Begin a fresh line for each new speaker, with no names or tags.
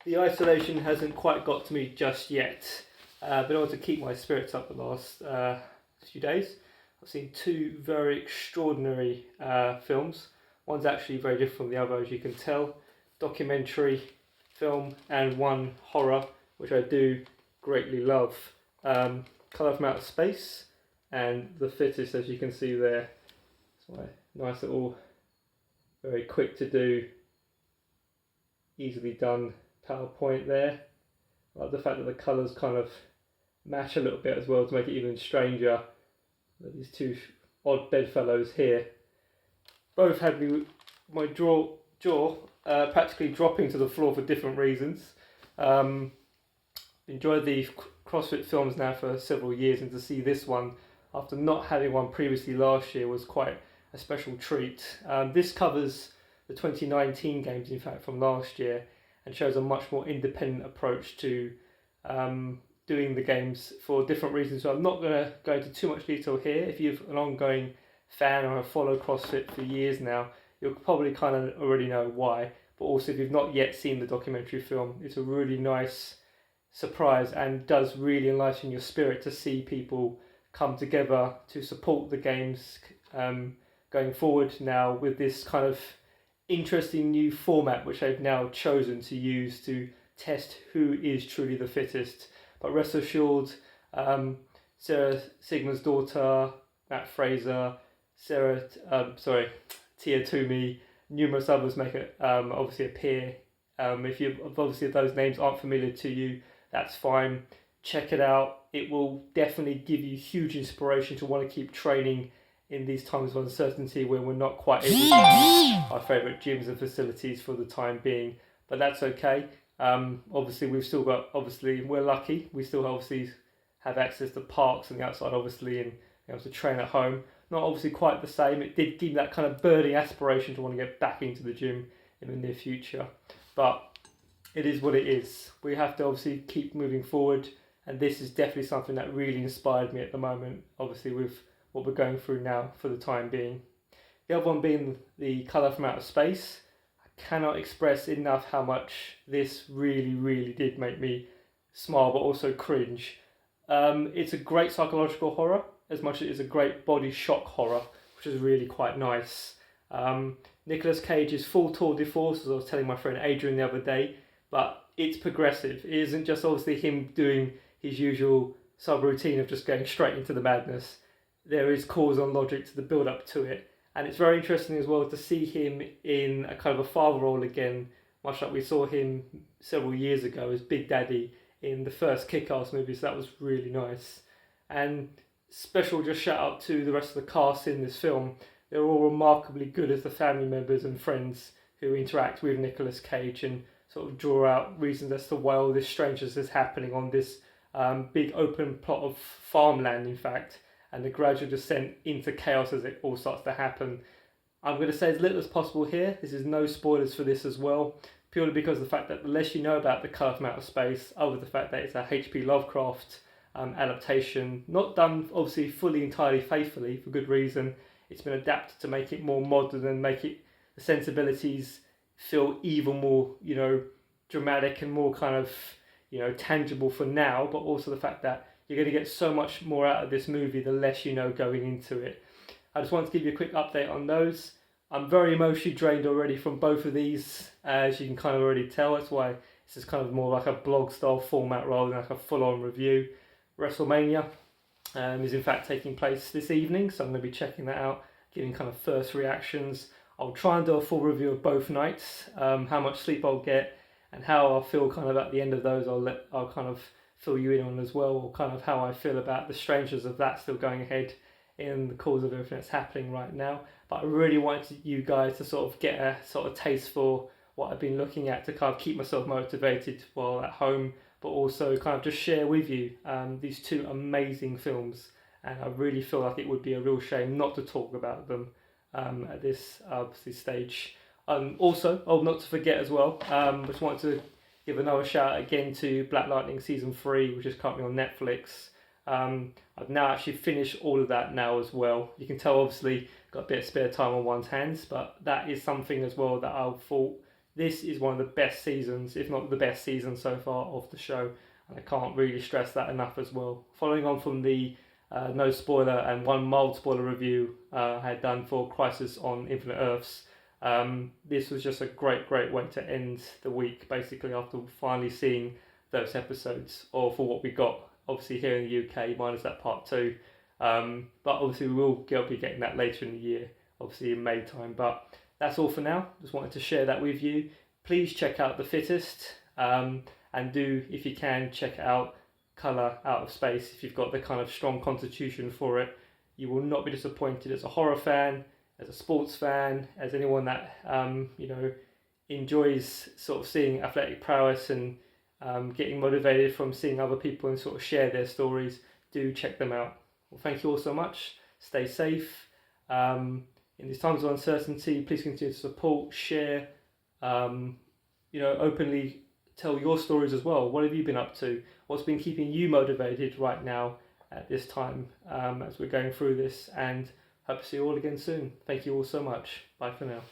The isolation hasn't quite got to me just yet, but in order to keep my spirits up the last few days, I've seen two very extraordinary films. One's actually very different from the other, as you can tell. Documentary film and one horror, which I do greatly love. Color from Outer Space and The Fittest, as you can see there. It's my nice little, very quick to do, easily done PowerPoint there. I like the fact that the colours kind of match a little bit as well to make it even stranger. These two odd bedfellows here both had my jaw practically dropping to the floor for different reasons. Enjoyed the CrossFit films now for several years, and to see this one after not having one previously last year was quite a special treat. This covers the 2019 games, in fact, from last year, and shows a much more independent approach to doing the games for different reasons. So I'm not going to go into too much detail here. If you're an ongoing fan or have followed CrossFit for years now, you'll probably kind of already know why. But also, if you've not yet seen the documentary film, it's a really nice surprise and does really enlighten your spirit to see people come together to support the games going forward now with this kind of interesting new format which they've now chosen to use to test who is truly the fittest. But rest assured, Sarah Sigmund's daughter, Matt Fraser, Tia Toomey, numerous others make it obviously appear. If those names aren't familiar to you, that's fine. Check it out. It will definitely give you huge inspiration to want to keep training in these times of uncertainty where we're not quite able to use our favourite gyms and facilities for the time being. But that's okay. Obviously, we're lucky. We still obviously have access to parks and the outside, obviously, and able to train at home. Not obviously quite the same. It did give that kind of burning aspiration to want to get back into the gym in the near future. But it is what it is. We have to obviously keep moving forward, and this is definitely something that really inspired me at the moment, obviously with what we're going through now for the time being. The other one being the Color from Outer Space. I cannot express enough how much this really, really did make me smile, but also cringe. It's a great psychological horror, as much as it is a great body shock horror, which is really quite nice. Nicolas Cage is full tour de force, as I was telling my friend Adrian the other day, but it's progressive. It isn't just obviously him doing his usual sub-routine of just going straight into the madness. There is cause and logic to the build-up to it. And it's very interesting as well to see him in a kind of a father role again, much like we saw him several years ago as Big Daddy in the first Kick-Ass movie, so that was really nice. And special just shout out to the rest of the cast in this film. They're all remarkably good as the family members and friends who interact with Nicolas Cage and sort of draw out reasons as to why all this strangeness is happening on this big open plot of farmland, in fact, and the gradual descent into chaos as it all starts to happen. I'm going to say as little as possible here. This is no spoilers for this as well, purely because of the fact that the less you know about the Color from Outer Space, other than the fact that it's a H.P. Lovecraft adaptation, not done obviously fully entirely faithfully for good reason. It's been adapted to make it more modern and make it the sensibilities feel even more, dramatic and more kind of, tangible for now, but also the fact that you're going to get so much more out of this movie the less you know going into it. I just wanted to give you a quick update on those. I'm very emotionally drained already from both of these, as you can kind of already tell. That's why this is kind of more like a blog style format rather than like a full-on review. WrestleMania is in fact taking place this evening, so I'm going to be checking that out, giving kind of first reactions. I'll try and do a full review of both nights, how much sleep I'll get, and how I'll feel kind of at the end of those. I'll kind of fill you in on as well, or kind of how I feel about the strangeness of that still going ahead in the cause of everything that's happening right now. But I really wanted you guys to sort of get a sort of taste for what I've been looking at to kind of keep myself motivated while at home, but also kind of just share with you these two amazing films. And I really feel like it would be a real shame not to talk about them at this obviously stage. Also, not to forget as well, just wanted to give another shout out again to Black Lightning Season 3, which is currently on Netflix. I've now actually finished all of that now as well. You can tell obviously got a bit of spare time on one's hands, but that is something as well that I thought This is one of the best seasons, if not the best season so far of the show, and I can't really stress that enough as well. Following on from the no spoiler and one mild spoiler review I had done for Crisis on Infinite Earths, this was just a great way to end the week, basically, after finally seeing those episodes, or for what we got, obviously, here in the UK, minus that part 2. But obviously we will be getting that later in the year, obviously in May time. But that's all for now. Just wanted to share that with you. Please check out The Fittest, and do, if you can, check out Color Out of Space if you've got the kind of strong constitution for it. You will not be disappointed as a horror fan, as a sports fan, as anyone that enjoys sort of seeing athletic prowess and getting motivated from seeing other people and sort of share their stories. Do check them out. Well, thank you all so much. Stay safe. In these times of uncertainty, please continue to support, share, openly tell your stories as well. What have you been up to? What's been keeping you motivated right now at this time as we're going through this? And hope to see you all again soon. Thank you all so much. Bye for now.